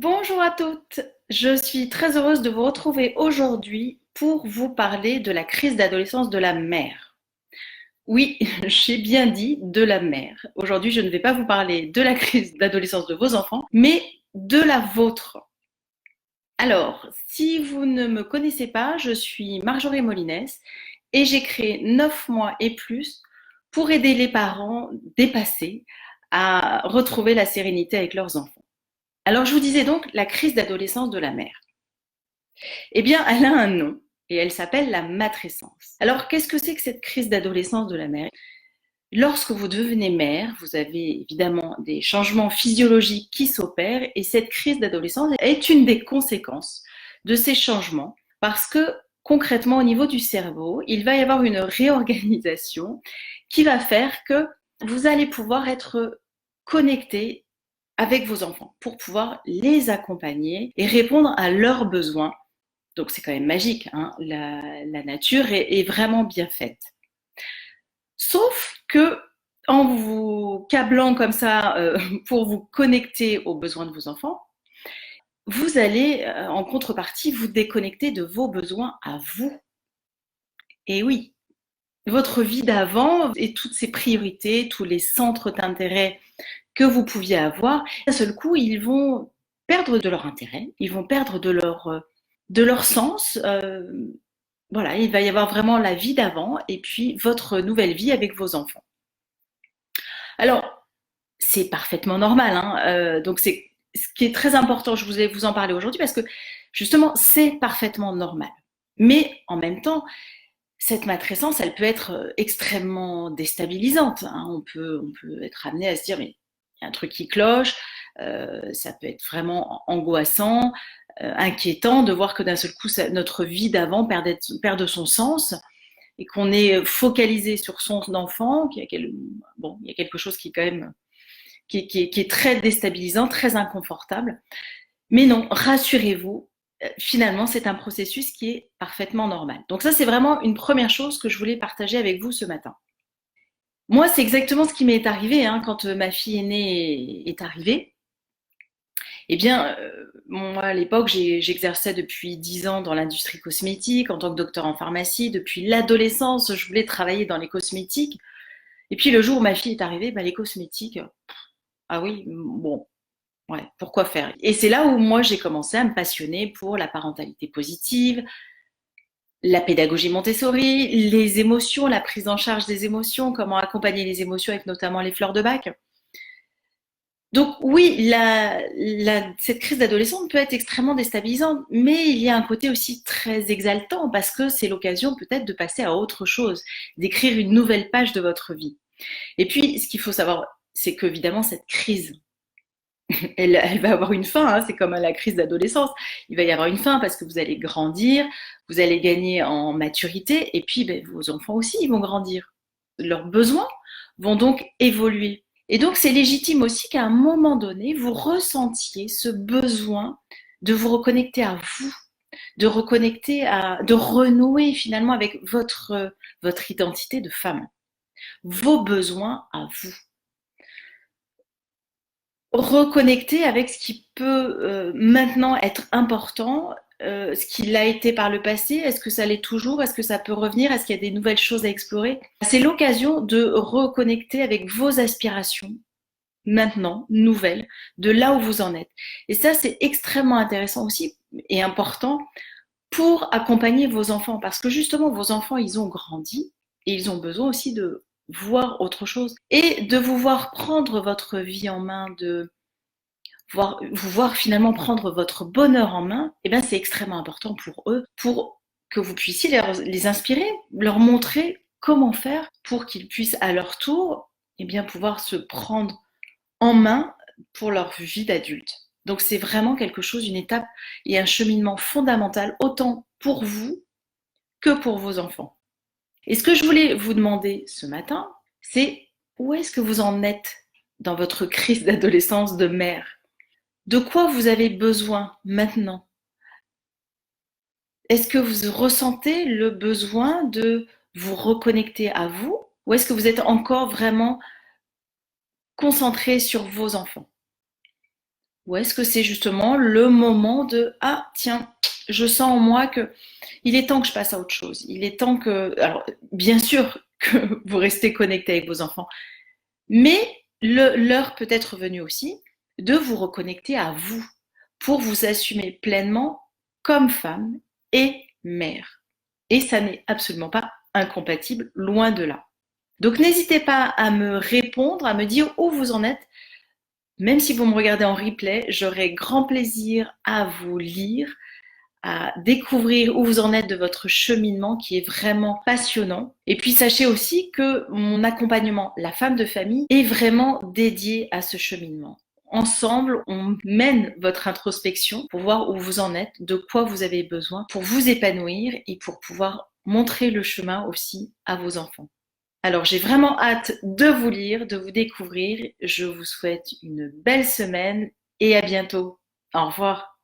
Bonjour à toutes, je suis très heureuse de vous retrouver aujourd'hui pour vous parler de la crise d'adolescence de la mère. Oui, j'ai bien dit de la mère. Aujourd'hui, je ne vais pas vous parler de la crise d'adolescence de vos enfants, mais de la vôtre. Alors, si vous ne me connaissez pas, je suis Marjorie Molines et j'ai créé 9 mois et plus pour aider les parents dépassés à retrouver la sérénité avec leurs enfants. Alors, je vous disais donc la crise d'adolescence de la mère. Eh bien, elle a un nom et elle s'appelle la matrescence. Alors, qu'est-ce que c'est que cette crise d'adolescence de la mère? Lorsque vous devenez mère, vous avez évidemment des changements physiologiques qui s'opèrent et cette crise d'adolescence est une des conséquences de ces changements parce que concrètement au niveau du cerveau, il va y avoir une réorganisation qui va faire que vous allez pouvoir être connecté avec vos enfants pour pouvoir les accompagner et répondre à leurs besoins. Donc c'est quand même magique, hein, la nature est vraiment bien faite. Sauf que en vous câblant comme ça pour vous connecter aux besoins de vos enfants, vous allez en contrepartie vous déconnecter de vos besoins à vous. Et oui, votre vie d'avant et toutes ces priorités, tous les centres d'intérêt que vous pouviez avoir, d'un seul coup, ils vont perdre de leur intérêt, ils vont perdre de leur sens. Voilà, il va y avoir vraiment la vie d'avant et puis votre nouvelle vie avec vos enfants. Alors, c'est parfaitement normal, hein, donc c'est ce qui est très important, je voulais vous en parler aujourd'hui parce que justement, c'est parfaitement normal. Mais en même temps, cette matrescence, elle peut être extrêmement déstabilisante, hein. On peut être amené à se dire, mais il y a un truc qui cloche, ça peut être vraiment angoissant, inquiétant de voir que d'un seul coup, notre vie d'avant perd de son sens et qu'on est focalisé sur son enfant, bon, il y a quelque chose qui est quand même qui est très déstabilisant, très inconfortable. Mais non, rassurez-vous, finalement, c'est un processus qui est parfaitement normal. Donc ça, c'est vraiment une première chose que je voulais partager avec vous ce matin. Moi, c'est exactement ce qui m'est arrivé hein, quand ma fille aînée est arrivée. Eh bien, moi, à l'époque, j'exerçais depuis 10 ans dans l'industrie cosmétique, en tant que docteur en pharmacie. Depuis l'adolescence, je voulais travailler dans les cosmétiques. Et puis, le jour où ma fille est arrivée, bah, les cosmétiques, ah oui, bon, ouais, pourquoi faire? Et c'est là où moi j'ai commencé à me passionner pour la parentalité positive, la pédagogie Montessori, les émotions, la prise en charge des émotions, comment accompagner les émotions avec notamment les fleurs de bac. Donc oui, cette crise d'adolescence peut être extrêmement déstabilisante, mais il y a un côté aussi très exaltant parce que c'est l'occasion peut-être de passer à autre chose, d'écrire une nouvelle page de votre vie. Et puis, ce qu'il faut savoir, c'est qu'évidemment, cette crise elle va avoir une fin, hein, c'est comme à la crise d'adolescence. Il va y avoir une fin parce que vous allez grandir, vous allez gagner en maturité, et puis ben, vos enfants aussi, ils vont grandir. Leurs besoins vont donc évoluer. Et donc, c'est légitime aussi qu'à un moment donné, vous ressentiez ce besoin de vous reconnecter à vous, de renouer finalement avec votre identité de femme, vos besoins à vous. Reconnecter avec ce qui peut maintenant être important, ce qui l'a été par le passé, est-ce que ça l'est toujours, est-ce que ça peut revenir, est-ce qu'il y a des nouvelles choses à explorer? C'est l'occasion de reconnecter avec vos aspirations, maintenant, nouvelles, de là où vous en êtes. Et ça, c'est extrêmement intéressant aussi et important pour accompagner vos enfants, parce que justement, vos enfants, ils ont grandi et ils ont besoin aussi de voir autre chose et de vous voir prendre votre vie en main, de vous voir finalement prendre votre bonheur en main, eh bien c'est extrêmement important pour eux, pour que vous puissiez les inspirer, leur montrer comment faire pour qu'ils puissent à leur tour eh bien, pouvoir se prendre en main pour leur vie d'adulte. Donc c'est vraiment quelque chose, une étape et un cheminement fondamental, autant pour vous que pour vos enfants. Et ce que je voulais vous demander ce matin, c'est où est-ce que vous en êtes dans votre crise d'adolescence de mère? De quoi vous avez besoin maintenant? Est-ce que vous ressentez le besoin de vous reconnecter à vous ou est-ce que vous êtes encore vraiment concentré sur vos enfants? Ou est-ce que c'est justement le moment de ah tiens, je sens en moi que il est temps que je passe à autre chose. Il est temps que alors bien sûr que vous restez connecté avec vos enfants, mais l'heure peut être venue aussi de vous reconnecter à vous pour vous assumer pleinement comme femme et mère. Et ça n'est absolument pas incompatible, loin de là. Donc n'hésitez pas à me répondre, à me dire où vous en êtes. Même si vous me regardez en replay, j'aurai grand plaisir à vous lire, à découvrir où vous en êtes de votre cheminement qui est vraiment passionnant. Et puis sachez aussi que mon accompagnement, la femme de famille, est vraiment dédié à ce cheminement. Ensemble, on mène votre introspection pour voir où vous en êtes, de quoi vous avez besoin pour vous épanouir et pour pouvoir montrer le chemin aussi à vos enfants. Alors j'ai vraiment hâte de vous lire, de vous découvrir. Je vous souhaite une belle semaine et à bientôt. Au revoir.